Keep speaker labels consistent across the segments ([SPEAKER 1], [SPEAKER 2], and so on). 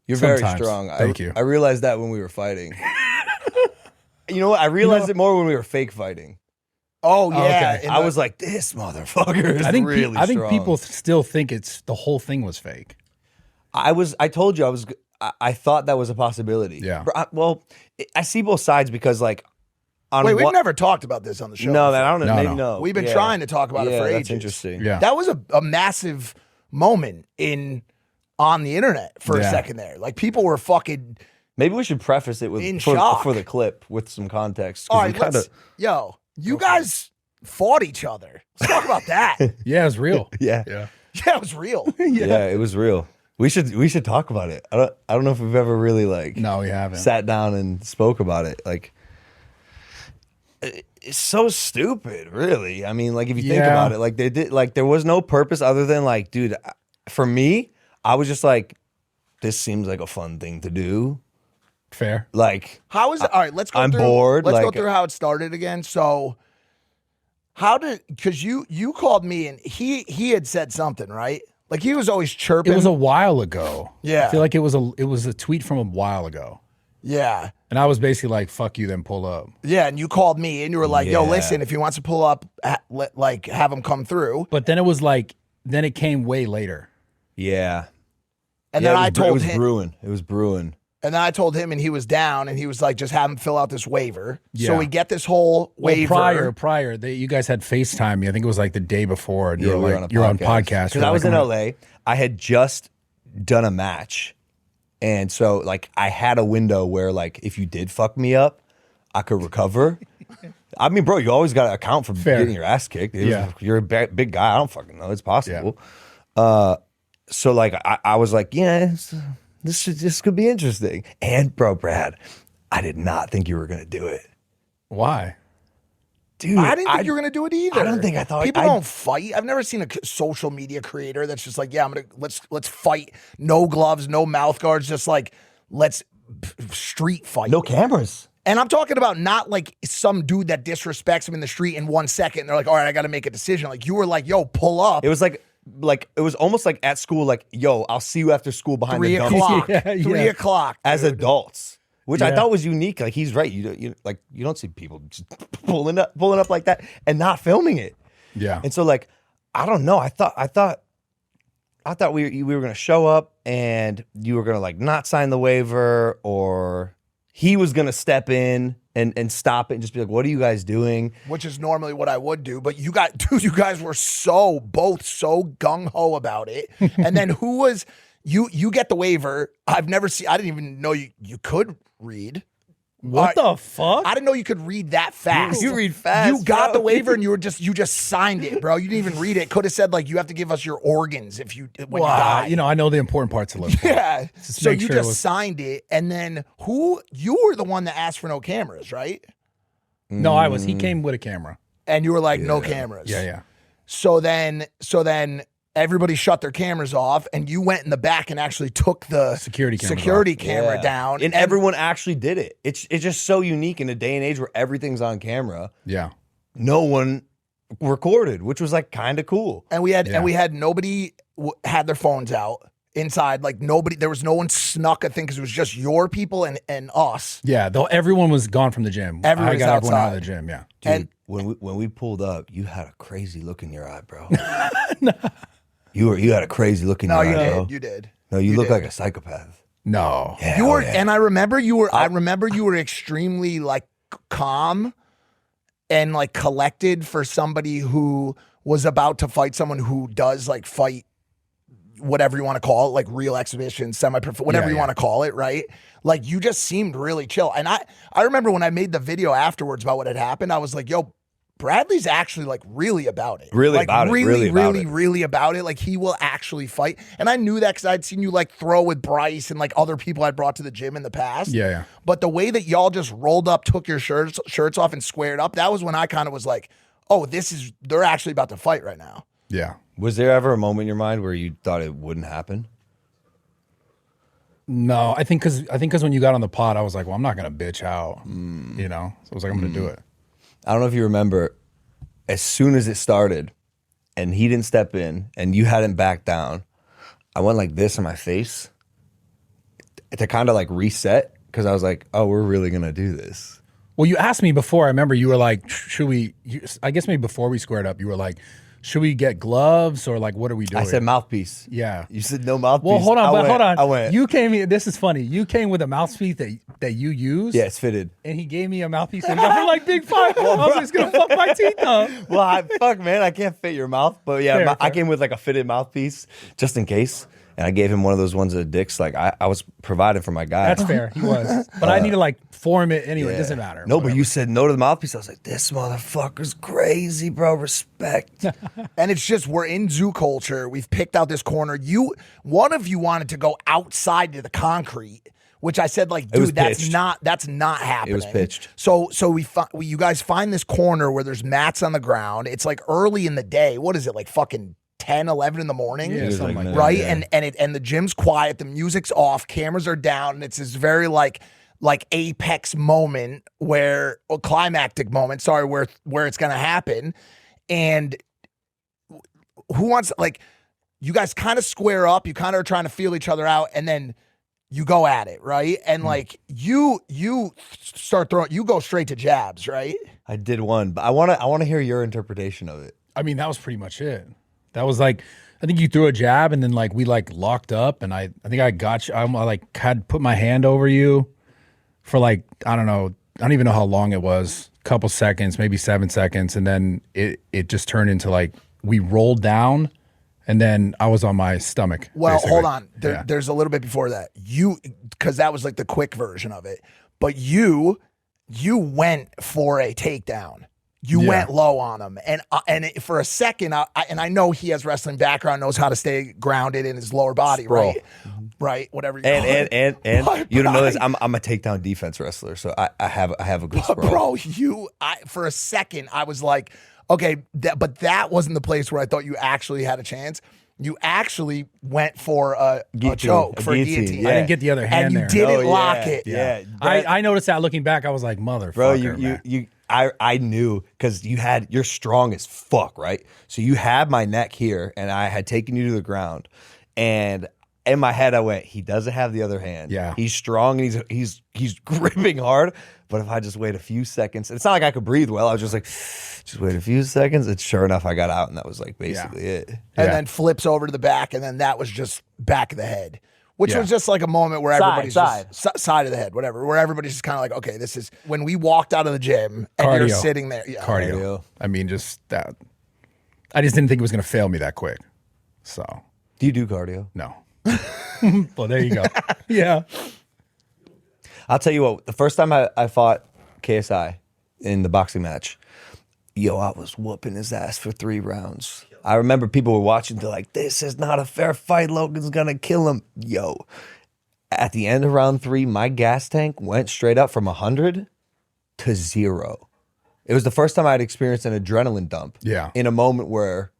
[SPEAKER 1] You're very
[SPEAKER 2] Sometimes.
[SPEAKER 1] strong.
[SPEAKER 2] Thank you.
[SPEAKER 1] I realized that when we were fighting. You know what? I realized it more when we were fake fighting.
[SPEAKER 3] Oh yeah,
[SPEAKER 2] okay.
[SPEAKER 1] I was like, this motherfucker is really strong.
[SPEAKER 2] I think people still think the whole thing was fake.
[SPEAKER 1] I told you I thought that was a possibility.
[SPEAKER 2] Yeah.
[SPEAKER 1] I see both sides because like on
[SPEAKER 3] Wait, we've never talked about this on the show.
[SPEAKER 1] No,
[SPEAKER 3] before.
[SPEAKER 1] man, I don't know.
[SPEAKER 2] No,
[SPEAKER 1] Maybe
[SPEAKER 2] no.
[SPEAKER 1] no.
[SPEAKER 3] We've been trying to talk about it for ages.
[SPEAKER 1] That's interesting.
[SPEAKER 2] Yeah.
[SPEAKER 3] That was a massive moment on the internet for a
[SPEAKER 2] Yeah.
[SPEAKER 3] second there. Like people were fucking.
[SPEAKER 1] Maybe we should preface it
[SPEAKER 3] In
[SPEAKER 1] with
[SPEAKER 3] shock.
[SPEAKER 1] for the clip with some context. 'Cause
[SPEAKER 3] All
[SPEAKER 1] we
[SPEAKER 3] right,
[SPEAKER 1] kinda-
[SPEAKER 3] you guys fought each other. Let's talk about that.
[SPEAKER 2] Yeah, it was real.
[SPEAKER 1] Yeah.
[SPEAKER 2] Yeah.
[SPEAKER 3] Yeah, it was real.
[SPEAKER 1] Yeah, it was real. We should talk about it. I don't know if we've ever really like
[SPEAKER 2] No, we haven't.
[SPEAKER 1] sat down and spoke about it. Like it's so stupid, really. I mean, like if you think
[SPEAKER 2] Yeah.
[SPEAKER 1] about it, like they did like there was no purpose other than like, dude, for me, I was just like, this seems like a fun thing to do.
[SPEAKER 2] Fair.
[SPEAKER 1] Like
[SPEAKER 3] How is it? All right, let's go
[SPEAKER 1] I'm
[SPEAKER 3] through.
[SPEAKER 1] bored,
[SPEAKER 3] Let's go
[SPEAKER 1] like-
[SPEAKER 3] through how it started again. So, because you called me and he had said something, right? Like he was always chirping.
[SPEAKER 2] It was a while ago.
[SPEAKER 3] Yeah.
[SPEAKER 2] I feel like it was a tweet from a while ago.
[SPEAKER 3] yeah.
[SPEAKER 2] And I was basically like, fuck you, then pull up.
[SPEAKER 3] Yeah, and you called me and you were like, "Yo,
[SPEAKER 1] Yeah.
[SPEAKER 3] listen, if he wants to pull up, have him come through."
[SPEAKER 2] But then it was like, then it came way later.
[SPEAKER 1] yeah.
[SPEAKER 3] And
[SPEAKER 1] Yeah,
[SPEAKER 3] then
[SPEAKER 1] it
[SPEAKER 3] I
[SPEAKER 1] was
[SPEAKER 3] told him,
[SPEAKER 1] brewing. It was brewing.
[SPEAKER 3] and then I told him, and he was down, and he was like, "Just have him fill out this waiver." So
[SPEAKER 2] Yeah.
[SPEAKER 3] we get this whole
[SPEAKER 2] Well,
[SPEAKER 3] waiver.
[SPEAKER 2] prior, you guys had FaceTime me. I think it was like the day before. And you
[SPEAKER 1] Yeah,
[SPEAKER 2] were
[SPEAKER 1] we were
[SPEAKER 2] like,
[SPEAKER 1] on a
[SPEAKER 2] you're on podcast.
[SPEAKER 1] Because I was in LA. I had just done a match. And so like I had a window where like if you did fuck me up, I could recover. I mean, bro, you always got to account for
[SPEAKER 2] Fair.
[SPEAKER 1] getting your ass kicked.
[SPEAKER 2] Yeah.
[SPEAKER 1] You're a big guy. I don't fucking know. It's possible. So like I was like, yeah, this could be interesting. And bro, Brad, I did not think you were going to do it.
[SPEAKER 2] Why?
[SPEAKER 1] Dude,
[SPEAKER 3] I didn't think you were gonna do it either.
[SPEAKER 1] I don't think I thought
[SPEAKER 3] people don't fight. I've never seen a social media creator that's just like, yeah, let's fight. No gloves, no mouth guards. Just like let's street fight.
[SPEAKER 1] No cameras.
[SPEAKER 3] And I'm talking about not like some dude that disrespects him in the street in 1 second. And they're like, all right, I got to make a decision. Like you were like, yo, pull up.
[SPEAKER 1] It was like it was almost like at school, like, yo, I'll see you after school behind
[SPEAKER 3] 3
[SPEAKER 1] the dumpster.
[SPEAKER 3] o'clock.
[SPEAKER 2] Yeah,
[SPEAKER 3] 3
[SPEAKER 2] yeah.
[SPEAKER 3] o'clock.
[SPEAKER 1] As
[SPEAKER 3] dude.
[SPEAKER 1] adults, which I
[SPEAKER 2] Yeah.
[SPEAKER 1] thought was unique. Like he's right. You don't see people just pulling up like that and not filming it.
[SPEAKER 2] Yeah.
[SPEAKER 1] And so like I don't know. I thought we were gonna show up and you were gonna like not sign the waiver, or he was gonna step in and stop it and just be like, "What are you guys doing?"
[SPEAKER 3] Which is normally what I would do, but you guys were both so gung ho about it. And then who was you get the waiver? I didn't even know you could read.
[SPEAKER 2] What the fuck?
[SPEAKER 3] I didn't know you could read that fast.
[SPEAKER 1] You read fast,
[SPEAKER 3] You got
[SPEAKER 1] bro.
[SPEAKER 3] the waiver and you just signed it, bro. You didn't even read it. Could have said like you have to give us your organs when you die.
[SPEAKER 2] You know, I know the important parts to live.
[SPEAKER 3] Yeah.
[SPEAKER 2] Just
[SPEAKER 3] So
[SPEAKER 2] make
[SPEAKER 3] you
[SPEAKER 2] sure it
[SPEAKER 3] just
[SPEAKER 2] was-
[SPEAKER 3] signed it, and then you were the one that asked for no cameras, right?
[SPEAKER 2] No, I was. He came with a camera.
[SPEAKER 3] And you were like, no cameras.
[SPEAKER 2] Yeah, yeah.
[SPEAKER 3] So then everybody shut their cameras off, and you went in the back and actually took the
[SPEAKER 2] Security cameras
[SPEAKER 3] camera
[SPEAKER 1] Yeah.
[SPEAKER 3] down.
[SPEAKER 1] And everyone actually did it. It's just so unique in a day and age where everything's on camera.
[SPEAKER 2] Yeah.
[SPEAKER 1] No one recorded, which was like kind of cool.
[SPEAKER 3] And we had
[SPEAKER 2] Yeah.
[SPEAKER 3] nobody had their phones out inside. Like nobody, there was no one snuck a thing because it was just your people and us.
[SPEAKER 2] Yeah. Though everyone was gone from the gym.
[SPEAKER 3] Everyone's
[SPEAKER 2] I got everyone out of
[SPEAKER 3] outside.
[SPEAKER 2] the gym. Yeah.
[SPEAKER 1] Dude,
[SPEAKER 3] And-
[SPEAKER 1] when we pulled up, you had a crazy look in your eye, bro. You had a crazy look in
[SPEAKER 3] No,
[SPEAKER 1] your
[SPEAKER 3] you
[SPEAKER 1] eye,
[SPEAKER 3] did.
[SPEAKER 1] bro.
[SPEAKER 3] You did.
[SPEAKER 1] No, you look
[SPEAKER 3] did.
[SPEAKER 1] like a psychopath.
[SPEAKER 2] No.
[SPEAKER 1] Yeah,
[SPEAKER 3] You were,
[SPEAKER 1] oh, yeah.
[SPEAKER 3] and I remember you were extremely like calm and like collected for somebody who was about to fight someone who does like fight, whatever you want to call it, like real exhibition, semi-prof, whatever
[SPEAKER 2] Yeah,
[SPEAKER 3] you
[SPEAKER 2] yeah.
[SPEAKER 3] want to call it, right? Like you just seemed really chill. And I remember when I made the video afterwards about what had happened, I was like, yo, Bradley's actually like really about it.
[SPEAKER 1] Really
[SPEAKER 3] like,
[SPEAKER 1] about it,
[SPEAKER 3] really,
[SPEAKER 1] really about
[SPEAKER 3] really,
[SPEAKER 1] it.
[SPEAKER 3] really about it. Like he will actually fight. And I knew that because I'd seen you like throw with Bryce and like other people I'd brought to the gym in the past.
[SPEAKER 2] Yeah, yeah.
[SPEAKER 3] But the way that y'all just rolled up, took your shirts off and squared up, that was when I kind of was like, oh, they're actually about to fight right now.
[SPEAKER 2] Yeah.
[SPEAKER 1] Was there ever a moment in your mind where you thought it wouldn't happen?
[SPEAKER 2] No, I think because when you got on the pod, I was like, well, I'm not gonna bitch out, you know. So I was like, I'm gonna do it.
[SPEAKER 1] I don't know if you remember, as soon as it started and he didn't step in and you hadn't backed down, I went like this in my face. to kind of like reset because I was like, oh, we're really gonna do this.
[SPEAKER 2] Well, you asked me before. I remember you were like, should we? I guess maybe before we squared up, you were like, should we get gloves or like what are we doing?
[SPEAKER 1] I said mouthpiece.
[SPEAKER 2] Yeah.
[SPEAKER 1] You said no mouthpiece.
[SPEAKER 2] Well, hold on, hold on.
[SPEAKER 1] I went.
[SPEAKER 2] You came here. This is funny. You came with a mouthpiece that you use.
[SPEAKER 1] Yeah, it's fitted.
[SPEAKER 2] And he gave me a mouthpiece and got me like big five. I was just gonna fuck my teeth up.
[SPEAKER 1] Well, fuck, man, I can't fit your mouth, but yeah,
[SPEAKER 2] Fair,
[SPEAKER 1] I
[SPEAKER 2] fair.
[SPEAKER 1] came with like a fitted mouthpiece just in case, and I gave him one of those ones of the dicks. Like I was providing for my guy.
[SPEAKER 2] That's fair. He was, but I need to like form it anyway. It doesn't matter.
[SPEAKER 1] No,
[SPEAKER 2] Whatever.
[SPEAKER 1] but you said no to the mouthpiece. I was like, this motherfucker's crazy, bro. Respect.
[SPEAKER 3] And it's just we're in zoo culture. We've picked out this corner. One of you wanted to go outside to the concrete, which I said like,
[SPEAKER 1] was
[SPEAKER 3] dude, that's
[SPEAKER 1] pitched.
[SPEAKER 3] not happening.
[SPEAKER 1] It was pitched.
[SPEAKER 3] So you guys find this corner where there's mats on the ground. It's like early in the day. What is it, like fucking 10, 11 in the morning?
[SPEAKER 2] Yeah, something like that.
[SPEAKER 3] Right?
[SPEAKER 1] Yeah.
[SPEAKER 3] And the gym's quiet, the music's off, cameras are down, and it's this very like apex moment where climactic moment, sorry, where it's gonna happen. And who wants, like, you guys kind of square up, you kind of are trying to feel each other out, and then you go at it, right? And like you start throwing, you go straight to jabs, right?
[SPEAKER 1] I did one, but I want to hear your interpretation of it.
[SPEAKER 2] I mean, that was pretty much it. That was like, I think you threw a jab and then like we like locked up and I think I got you. I like had put my hand over you for like, I don't know. I don't even know how long it was. Couple seconds, maybe 7 seconds. And then it just turned into like, we rolled down and then I was on my stomach.
[SPEAKER 3] Well,
[SPEAKER 2] basically.
[SPEAKER 3] hold on. There's a little bit before that. Because that was like the quick version of it. But you went for a takedown. You went low on him, and for a second, I know he has wrestling background, knows how to stay grounded in his lower body,
[SPEAKER 1] Bro.
[SPEAKER 3] right? Right, whatever. You call it.
[SPEAKER 1] And you don't know this. I'm a takedown defense wrestler, so I have a good sprawl.
[SPEAKER 3] Bro, for a second, I was like, okay, but that wasn't the place where I thought you actually had a chance. You actually went for a choke, for a guillotine.
[SPEAKER 1] Yeah.
[SPEAKER 2] I didn't get the other hand
[SPEAKER 3] And you
[SPEAKER 2] there.
[SPEAKER 3] didn't lock it.
[SPEAKER 1] Yeah.
[SPEAKER 2] I noticed that looking back, I was like, motherfucker,
[SPEAKER 1] Bro,
[SPEAKER 2] man.
[SPEAKER 1] I knew because you're strong as fuck, right? So you had my neck here, and I had taken you to the ground, and in my head I went, he doesn't have the other hand.
[SPEAKER 2] Yeah,
[SPEAKER 1] he's strong and he's gripping hard. But if I just wait a few seconds, it's not like I could breathe well. I was just like, just wait a few seconds. And sure enough, I got out, and that was like basically it.
[SPEAKER 3] And then flips over to the back, and then that was just back of the head. Which was just like a moment where everybody's just side of the head, whatever, where everybody's just kind of like, okay, this is when we walked out of the gym and
[SPEAKER 2] Cardio.
[SPEAKER 3] you're sitting there. Yeah.
[SPEAKER 2] Cardio. I mean, just that. I just didn't think it was going to fail me that quick. So.
[SPEAKER 1] Do you do cardio?
[SPEAKER 2] No. Well, there you go. Yeah.
[SPEAKER 1] I'll tell you what, the first time I fought KSI in the boxing match, yo, I was whooping his ass for 3 rounds. I remember people were watching, they're like, this is not a fair fight, Logan's gonna kill him. Yo, at the end of round 3, my gas tank went straight up from 100 to 0. It was the first time I'd experienced an adrenaline dump.
[SPEAKER 2] Yeah.
[SPEAKER 1] In a moment where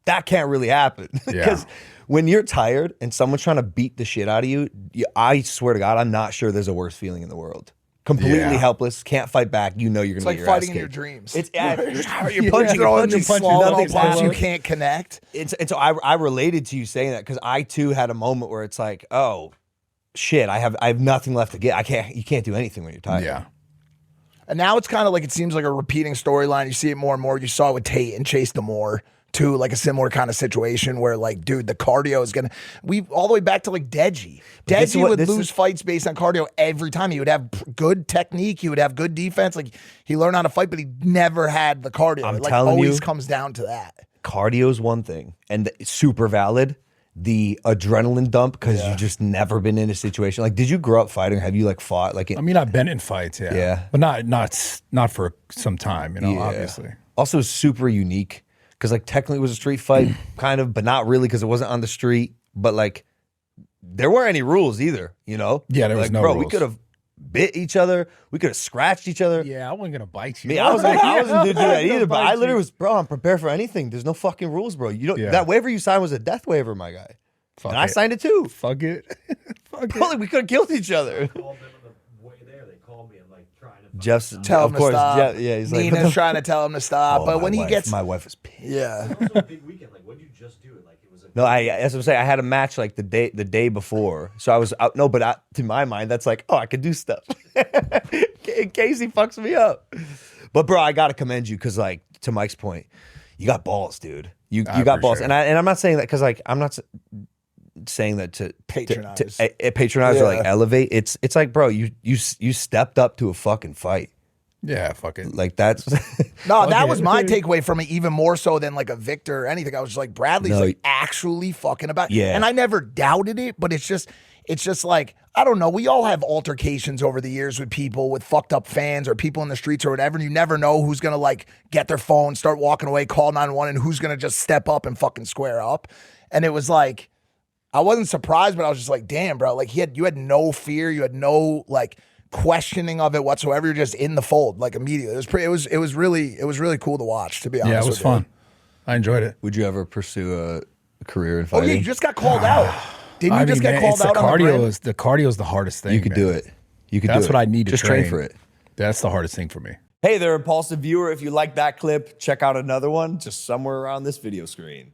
[SPEAKER 1] that can't really happen. Because when you're tired and someone's trying to beat the shit out of you, I swear to God, I'm not sure there's a worse feeling in the world. Completely helpless, can't fight back. You know you're gonna
[SPEAKER 3] It's
[SPEAKER 1] get
[SPEAKER 3] like
[SPEAKER 1] your ass
[SPEAKER 3] fighting in your
[SPEAKER 1] kicked.
[SPEAKER 3] dreams.
[SPEAKER 1] It's you're
[SPEAKER 3] You're
[SPEAKER 1] punching,
[SPEAKER 3] throwing these small little
[SPEAKER 1] nothing's
[SPEAKER 3] pops you
[SPEAKER 1] happening.
[SPEAKER 3] can't connect.
[SPEAKER 1] And so I related to you saying that because I too had a moment where it's like, oh shit, I have nothing left to get. You can't do anything when you're tired.
[SPEAKER 2] Yeah.
[SPEAKER 3] And now it's kind of like it seems like a repeating storyline. You see it more and more. You saw it with Tate and Chase Demore too, like a similar kind of situation where like, dude, the cardio is gonna all the way back to like Deji. Deji would lose fights based on cardio every time. He would have good technique, he would have good defense. Like he learned how to fight, but he never had the cardio.
[SPEAKER 1] I'm
[SPEAKER 3] it like
[SPEAKER 1] telling
[SPEAKER 3] always
[SPEAKER 1] you,
[SPEAKER 3] comes down to that.
[SPEAKER 1] Cardio is one thing, and it's super valid. The adrenaline dump because you've just never been in a situation like. Did you grow up fighting? Have you like fought like?
[SPEAKER 2] I mean, I've been in fights, but not for some time, you know. Obviously,
[SPEAKER 1] also super unique because like technically it was a street fight, kind of, but not really because it wasn't on the street. But like, there weren't any rules either, you know.
[SPEAKER 2] Yeah, there was no rules.
[SPEAKER 1] We could have bit each other. We could have scratched each other.
[SPEAKER 2] Yeah, I wasn't gonna bite you.
[SPEAKER 1] Me, I wasn't do that either. But I literally was, bro. I'm prepared for anything. There's no fucking rules, bro. You don't. That waiver you signed was a death waiver, my guy.
[SPEAKER 2] Fuck
[SPEAKER 1] and I signed it too.
[SPEAKER 2] Fuck it. Fuck
[SPEAKER 1] bro, like, we could have killed each other.
[SPEAKER 4] Called them on the way there. They called me and like trying to.
[SPEAKER 1] Just
[SPEAKER 3] Tell him to stop.
[SPEAKER 1] He's like,
[SPEAKER 3] Nina's trying to tell him to stop, but when he gets,
[SPEAKER 1] my wife is pissed.
[SPEAKER 3] yeah.
[SPEAKER 4] It was also a big weekend. Like, what did you just do? Like, it was a
[SPEAKER 1] No, as I'm saying, I had a match like the day before, so I was out. No, but to my mind, that's like, oh, I could do stuff in case he fucks me up. But bro, I gotta commend you because, like, to Mike's point, you got balls, dude. You got balls, and I'm not saying that because, like, I'm not saying that to
[SPEAKER 3] Patronize,
[SPEAKER 1] patronize or like elevate. It's like, bro, you stepped up to a fucking fight.
[SPEAKER 2] Yeah, fuck it.
[SPEAKER 1] Like, that's
[SPEAKER 3] no, that was my takeaway from it, even more so than like a Victor or anything. I was just like, Bradley's
[SPEAKER 1] No,
[SPEAKER 3] like actually fucking about.
[SPEAKER 1] Yeah.
[SPEAKER 3] And I never doubted it, but it's just like, I don't know. We all have altercations over the years with people, with fucked up fans or people in the streets or whatever. And you never know who's going to like get their phone, start walking away, call 911, and who's going to just step up and fucking square up. And it was like, I wasn't surprised, but I was just like, damn, bro. Like, you had no fear. You had no like questioning of it whatsoever. You're just in the fold like immediately. It was really cool to watch, to be honest.
[SPEAKER 2] Yeah, it was fun. I enjoyed it.
[SPEAKER 1] Would you ever pursue a career in
[SPEAKER 3] Oh
[SPEAKER 1] fighting?
[SPEAKER 3] yeah, you just got called out. Didn't you just get called out on the brand?
[SPEAKER 2] The cardio is the hardest thing.
[SPEAKER 1] You could do it. You could.
[SPEAKER 2] That's
[SPEAKER 1] do it.
[SPEAKER 2] what I need to
[SPEAKER 1] just train for it.
[SPEAKER 2] That's the hardest thing for me.
[SPEAKER 1] Hey there, Impulsive viewer. If you like that clip, check out another one just somewhere around this video screen.